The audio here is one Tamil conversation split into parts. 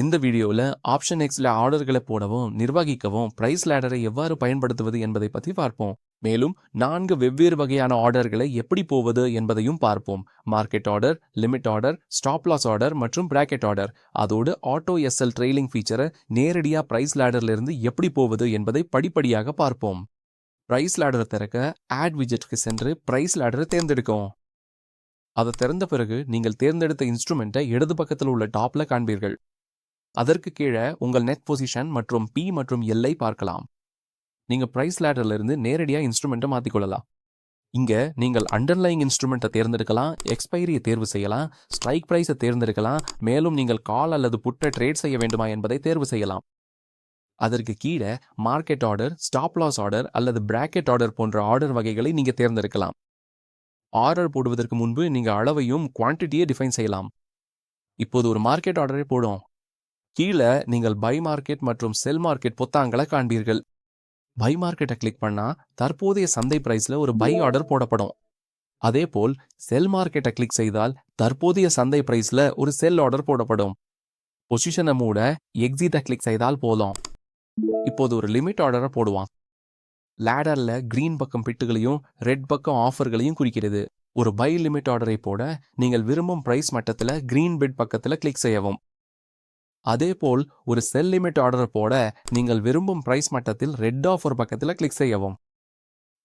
இந்த வீடியோவில் ஆப்ஷன் எக்ஸில் ஆர்டர்களை போடவும் நிர்வகிக்கவும் பிரைஸ் லேடரை எவ்வாறு பயன்படுத்துவது என்பதை பற்றி பார்ப்போம். மேலும் 4 வெவ்வேறு வகையான ஆர்டர்களை எப்படி போவது என்பதையும் பார்ப்போம். Market order, limit order, stop loss order மற்றும் பிராக்கெட் ஆர்டர். அதோடு ஆட்டோ எஸ்எல் ட்ரெயிலிங் ஃபீச்சரை நேரடியாக பிரைஸ் லேடர்லேருந்து எப்படி போவது என்பதை படிப்படியாக பார்ப்போம். பிரைஸ் லேடரை திறக்க ஆட் விஜெட்க்கு சென்று பிரைஸ் லேடரை தேர்ந்தெடுக்கும். அதை திறந்த பிறகு நீங்கள் தேர்ந்தெடுத்த இன்ஸ்ட்ருமெண்ட்டை இடது பக்கத்தில் உள்ள டாப்ல காண்பீர்கள். அதற்கு கீழே உங்கள் நெட் பொசிஷன் மற்றும் பி மற்றும் எல்லை பார்க்கலாம். நீங்க பிரைஸ் லேடர்ல இருந்து நேரடியாக இன்ஸ்ட்ருமெண்ட்டை மாற்றிக்கொள்ளலாம். இங்க நீங்கள் அண்டர்லைங் இன்ஸ்ட்ருமெண்ட்டை தேர்ந்தெடுக்கலாம், எக்ஸ்பைரியை தேர்வு செய்யலாம், ஸ்ட்ரைக் பிரைஸை தேர்ந்தெடுக்கலாம், மேலும் நீங்கள் கால் அல்லது புட்டை ட்ரேட் செய்ய வேண்டுமா என்பதை தேர்வு செய்யலாம். அதற்கு கீழே market order, stop loss order அல்லது பிராக்கெட் ஆர்டர் போன்ற ஆர்டர் வகைகளை நீங்க தேர்ந்தெடுக்கலாம். ஆர்டர் போடுவதற்கு முன்பு நீங்க அளவையும் குவான்டிட்டியை டிஃபைன் செய்யலாம். இப்போது ஒரு மார்க்கெட் ஆர்டரை போடும். கீழே நீங்கள் பை மார்க்கெட் மற்றும் செல் மார்க்கெட் பொத்தான்களை காண்பீர்கள். பை மார்க்கெட்டை கிளிக் பண்ணா தற்போதைய சந்தை பிரைஸ்ல ஒரு பை ஆர்டர் போடப்படும். அதே போல் செல் மார்க்கெட்டை கிளிக் செய்தால் தற்போதைய சந்தை பிரைஸ்ல ஒரு செல் ஆர்டர் போடப்படும். பொசிஷனை மூட எக்ஸிட்டை கிளிக் செய்தால் போதும். இப்போது ஒரு லிமிட் ஆர்டரை போடுவான். லேடர்ல கிரீன் பக்கம் பிட்டுகளையும் ரெட் பக்கம் ஆஃபர்களையும் குறிக்கிறது. ஒரு பை லிமிட் ஆர்டரை போட நீங்கள் விரும்பும் பிரைஸ் மட்டத்தில் கிரீன் பிட் பக்கத்தில் கிளிக் செய்யவும். அதே போல் ஒரு செல் லிமிட் ஆர்டரை போட நீங்கள் விரும்பும் பிரைஸ் மட்டத்தில் ரெட் ஆஃபர் பக்கத்தில் கிளிக் செய்யவும்.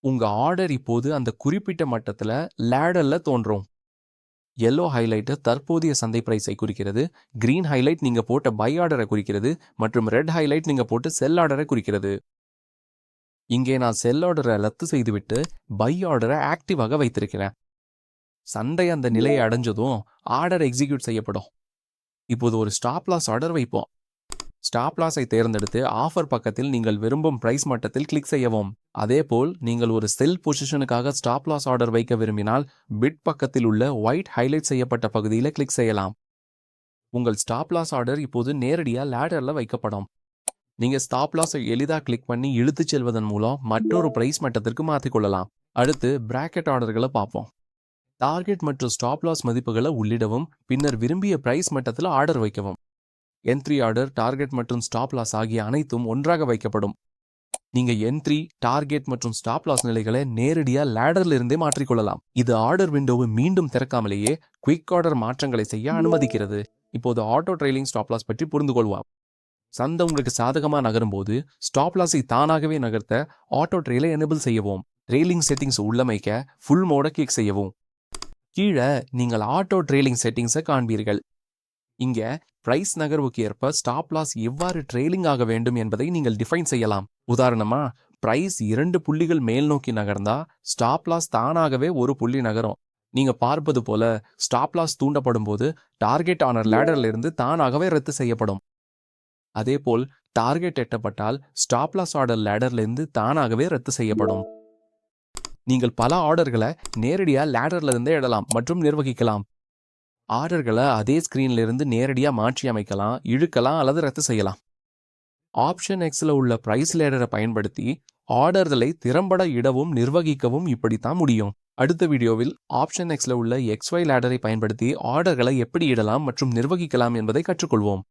உங்க ஆர்டர் இப்போது அந்த குறிப்பிட்ட மட்டத்தில் லேடர்ல தோன்றும். எல்லோ ஹைலைட் தற்போதைய சந்தை பிரைஸை குறிக்கிறது, கிரீன் ஹைலைட் நீங்க போட்ட பை ஆர்டரை குறிக்கிறது மற்றும் ரெட் ஹைலைட் நீங்க போட்டு செல் ஆர்டரை குறிக்கிறது. இங்கே நான் செல் ஆர்டரை ரத்து செய்துவிட்டு பை ஆர்டரை ஆக்டிவாக வைத்திருக்கிறேன். சந்தை அந்த நிலையை அடைஞ்சதும் ஆர்டர் எக்ஸிக்யூட் செய்யப்படும். இப்போது ஒரு ஸ்டாப் லாஸ் ஆர்டர் வைப்போம். ஸ்டாப் லாஸை தேர்ந்தெடுத்து ஆஃபர் பக்கத்தில் நீங்கள் விரும்பும் பிரைஸ் மட்டத்தில் கிளிக் செய்யவும். அதே போல் நீங்கள் ஒரு செல் பொசிஷனுக்காக ஸ்டாப் லாஸ் ஆர்டர் வைக்க விரும்பினால் பிட் பக்கத்தில் உள்ள ஒயிட் ஹைலைட் செய்யப்பட்ட பகுதியில் கிளிக் செய்யலாம். உங்கள் ஸ்டாப் லாஸ் ஆர்டர் இப்போது நேரடியாக லேடர்ல வைக்கப்படும். நீங்க ஸ்டாப் லாஸை எளிதாக கிளிக் பண்ணி இழுத்துச் செல்வதன் மூலம் மற்றொரு பிரைஸ் மட்டத்திற்கு மாற்றிக்கொள்ளலாம். அடுத்து பிராக்கெட் ஆர்டர்களை பார்ப்போம். டார்கெட் மற்றும் ஸ்டாப் லாஸ் மதிப்புகளை உள்ளிடவும், பின்னர் விரும்பிய பிரைஸ் மட்டத்தில் ஆர்டர் வைக்கவும். என்ட்ரி ஆர்டர், டார்கெட் மற்றும் ஸ்டாப் லாஸ் ஆகிய அனைத்தும் ஒன்றாக வைக்கப்படும். நீங்க என்ட்ரி, டார்கெட் மற்றும் ஸ்டாப் லாஸ் நிலைகளை நேரடியாக லேடர்ல இருந்தே மாற்றிக்கொள்ளலாம். இது ஆர்டர் விண்டோவை மீண்டும் திறக்காமலேயே குயிக் ஆர்டர் மாற்றங்களை செய்ய அனுமதிக்கிறது. இப்போது ஆட்டோ ட்ரெயிலிங் ஸ்டாப் லாஸ் பற்றி புரிந்து கொள்வோம். சந்தை உங்களுக்கு சாதகமாக நகரும் போது ஸ்டாப் லாஸை தானாகவே நகர்த்த ஆட்டோ ட்ரெயிலை எனேபிள் செய்யவும். ட்ரெயிலிங் செட்டிங்ஸ் உள்ளமைக்க ஃபுல் மோட கிளிக் செய்யவும். கீழே நீங்கள் ஆட்டோ ட்ரெயிலிங் செட்டிங்ஸை காண்பீர்கள். இங்க பிரைஸ் நகர்வுக்கு ஏற்ப ஸ்டாப் லாஸ் எவ்வாறு ட்ரெயிலிங் ஆக வேண்டும் என்பதை நீங்கள் டிஃபைன் செய்யலாம். உதாரணமா, பிரைஸ் 2 புள்ளிகள் மேல் நோக்கி நகர்ந்தா ஸ்டாப் லாஸ் தானாகவே 1 புள்ளி நகரும். நீங்க பார்ப்பது போல ஸ்டாப் லாஸ் தூண்டப்படும் போது டார்கெட் ஆனர் லேடர்ல இருந்து தானாகவே ரத்து செய்யப்படும். அதே போல் டார்கெட் எட்டப்பட்டால் ஸ்டாப் லாஸ் ஆர்டர் லேடர்ல இருந்து தானாகவே ரத்து செய்யப்படும். நீங்கள் பல ஆர்டர்களை நேரடியாக லேடர்ல இருந்தே இடலாம் மற்றும் நிர்வகிக்கலாம். ஆர்டர்களை அதே ஸ்கிரீன்ல இருந்து நேரடியாக மாற்றி அமைக்கலாம், இழுக்கலாம் அல்லது ரத்து செய்யலாம். ஆப்ஷன் எக்ஸ்ல உள்ள பிரைஸ் லேடரை பயன்படுத்தி ஆர்டர்களை திறம்பட இடவும் நிர்வகிக்கவும் இப்படித்தான் முடியும். அடுத்த வீடியோவில் ஆப்ஷன் எக்ஸ்ல உள்ள XY லேடரை பயன்படுத்தி ஆர்டர்களை எப்படி இடலாம் மற்றும் நிர்வகிக்கலாம் என்பதை கற்றுக்கொள்வோம்.